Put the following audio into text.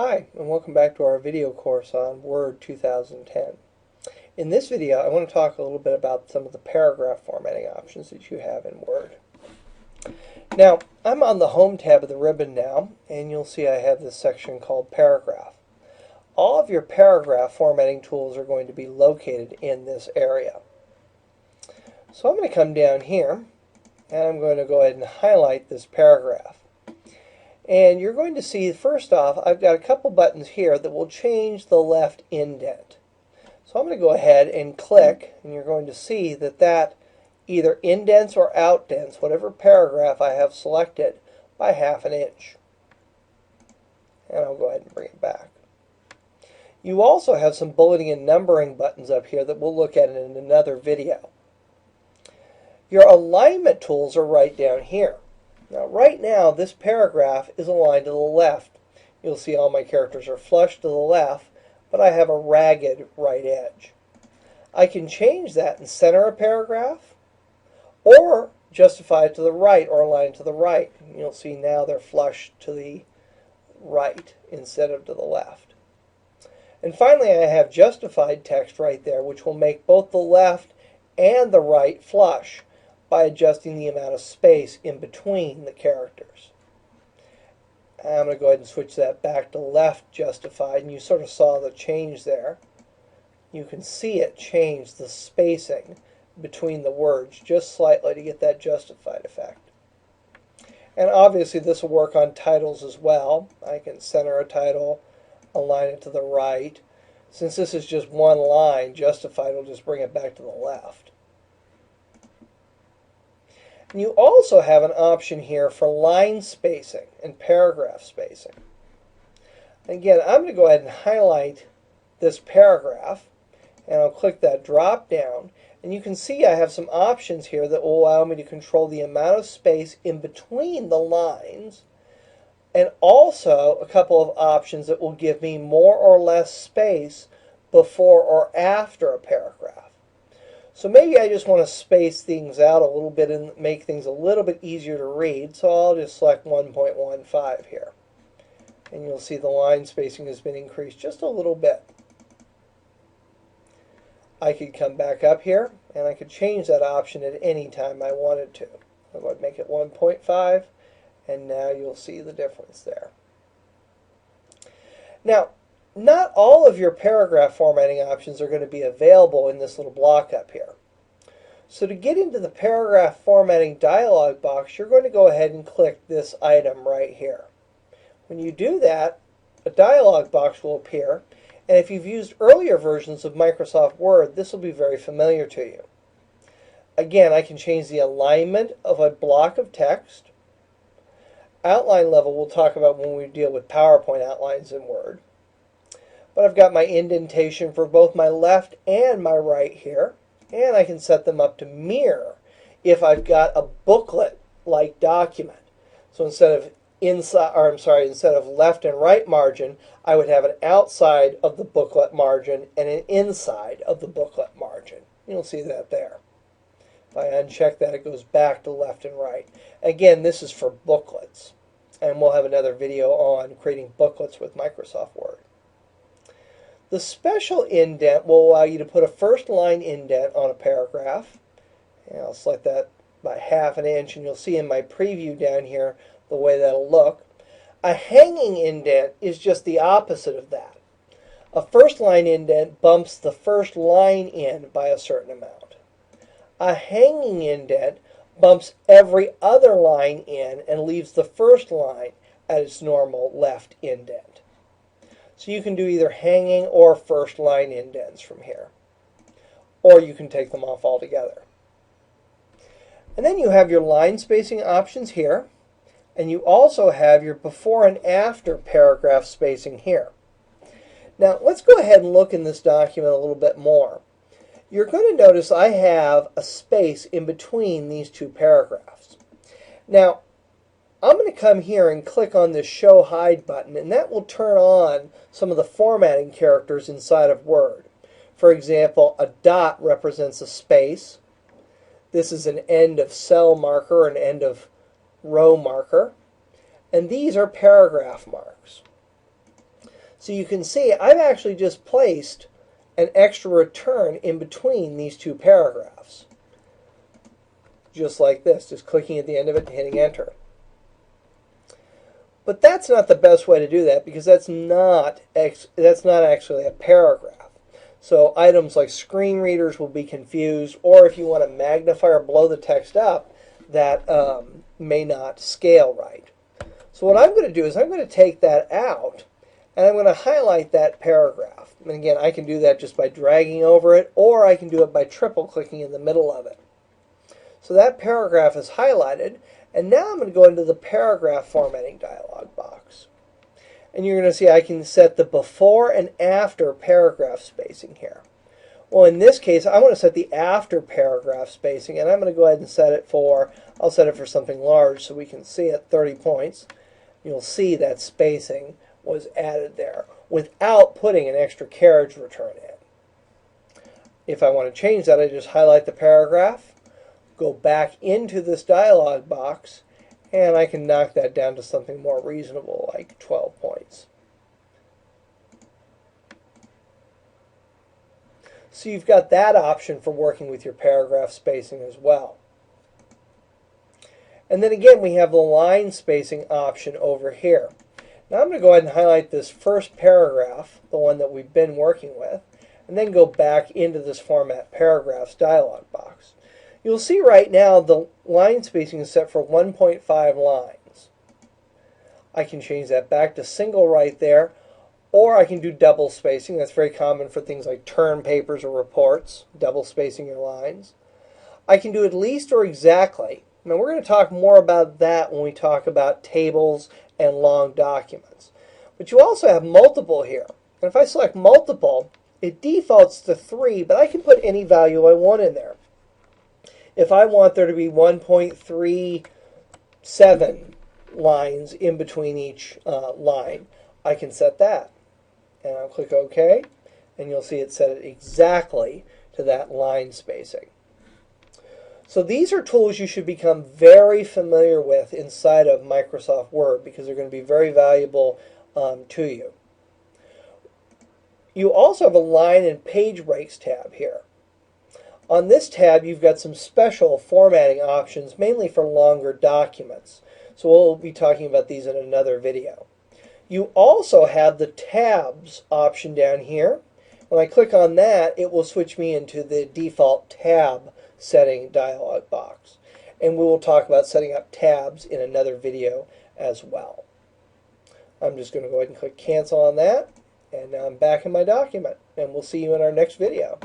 Hi, and welcome back to our video course on Word 2010. In this video, I want to talk a little bit about some of the paragraph formatting options that you have in Word. Now, I'm on the Home tab of the ribbon now, and you'll see I have this section called Paragraph. All of your paragraph formatting tools are going to be located in this area. So I'm going to come down here, and I'm going to go ahead and highlight this paragraph. And you're going to see, first off, I've got a couple buttons here that will change the left indent. So I'm going to go ahead and click, and you're going to see that that either indents or outdents whatever paragraph I have selected by ½ inch. And I'll go ahead and bring it back. You also have some bulleting and numbering buttons up here that we'll look at in another video. Your alignment tools are right down here. Now, right now, this paragraph is aligned to the left. You'll see all my characters are flush to the left, but I have a ragged right edge. I can change that and center a paragraph, or justify it to the right or align to the right. You'll see now they're flush to the right instead of to the left. And finally, I have justified text right there, which will make both the left and the right flush by adjusting the amount of space in between the characters. I'm going to go ahead and switch that back to left justified, and you sort of saw the change there. You can see it change the spacing between the words just slightly to get that justified effect. And obviously this will work on titles as well. I can center a title, align it to the right. Since this is just one line, justified will just bring it back to the left. And you also have an option here for line spacing and paragraph spacing. Again, I'm going to go ahead and highlight this paragraph, and I'll click that drop down, and you can see I have some options here that will allow me to control the amount of space in between the lines, and also a couple of options that will give me more or less space before or after a paragraph. So maybe I just want to space things out a little bit and make things a little bit easier to read, so I'll just select 1.15 here. And you'll see the line spacing has been increased just a little bit. I could come back up here, and I could change that option at any time I wanted to. I'm going to make it 1.5, and now you'll see the difference there. Now, not all of your paragraph formatting options are going to be available in this little block up here. So to get into the paragraph formatting dialog box, you're going to go ahead and click this item right here. When you do that, a dialog box will appear, and if you've used earlier versions of Microsoft Word, this will be very familiar to you. Again, I can change the alignment of a block of text. Outline level we'll talk about when we deal with PowerPoint outlines in Word. But I've got my indentation for both my left and my right here, and I can set them up to mirror if I've got a booklet-like document. So instead of left and right margin, I would have an outside of the booklet margin and an inside of the booklet margin. You'll see that there. If I uncheck that, it goes back to left and right. Again, this is for booklets, and we'll have another video on creating booklets with Microsoft Word. The special indent will allow you to put a first line indent on a paragraph. And I'll select that by ½ inch, and you'll see in my preview down here the way that'll look. A hanging indent is just the opposite of that. A first line indent bumps the first line in by a certain amount. A hanging indent bumps every other line in and leaves the first line at its normal left indent. So you can do either hanging or first line indents from here. Or you can take them off altogether. And then you have your line spacing options here. And you also have your before and after paragraph spacing here. Now let's go ahead and look in this document a little bit more. You're going to notice I have a space in between these two paragraphs. Now, I'm going to come here and click on this Show Hide button, and that will turn on some of the formatting characters inside of Word. For example, a dot represents a space. This is an end of cell marker, an end of row marker. And these are paragraph marks. So you can see I've actually just placed an extra return in between these two paragraphs. Just like this, just clicking at the end of it and hitting enter. But that's not the best way to do that, because that's not actually a paragraph. So items like screen readers will be confused, or if you want to magnify or blow the text up, that may not scale right. So what I'm going to do is I'm going to take that out, and I'm going to highlight that paragraph. And again, I can do that just by dragging over it, or I can do it by triple clicking in the middle of it. So that paragraph is highlighted, and now I'm going to go into the paragraph formatting dialog box. And you're going to see I can set the before and after paragraph spacing here. Well, in this case, I want to set the after paragraph spacing, and I'm going to go ahead and set it for, I'll set it for something large so we can see it, 30 points. You'll see that spacing was added there without putting an extra carriage return in. If I want to change that, I just highlight the paragraph, go back into this dialog box, and I can knock that down to something more reasonable, like 12 points. So you've got that option for working with your paragraph spacing as well. And then again, we have the line spacing option over here. Now I'm going to go ahead and highlight this first paragraph, the one that we've been working with, and then go back into this Format Paragraphs dialog box. You'll see right now the line spacing is set for 1.5 lines. I can change that back to single right there, or I can do double spacing. That's very common for things like term papers or reports, double spacing your lines. I can do at least or exactly. Now we're going to talk more about that when we talk about tables and long documents. But you also have multiple here. And if I select multiple, it defaults to 3, but I can put any value I want in there. If I want there to be 1.37 lines in between each line, I can set that. And I'll click OK, and you'll see it set it exactly to that line spacing. So these are tools you should become very familiar with inside of Microsoft Word, because they're going to be very valuable to you. You also have a line and page breaks tab here. On this tab, you've got some special formatting options, mainly for longer documents. So we'll be talking about these in another video. You also have the tabs option down here. When I click on that, it will switch me into the default tab setting dialog box. And we will talk about setting up tabs in another video as well. I'm just going to go ahead and click cancel on that. And now I'm back in my document. And we'll see you in our next video.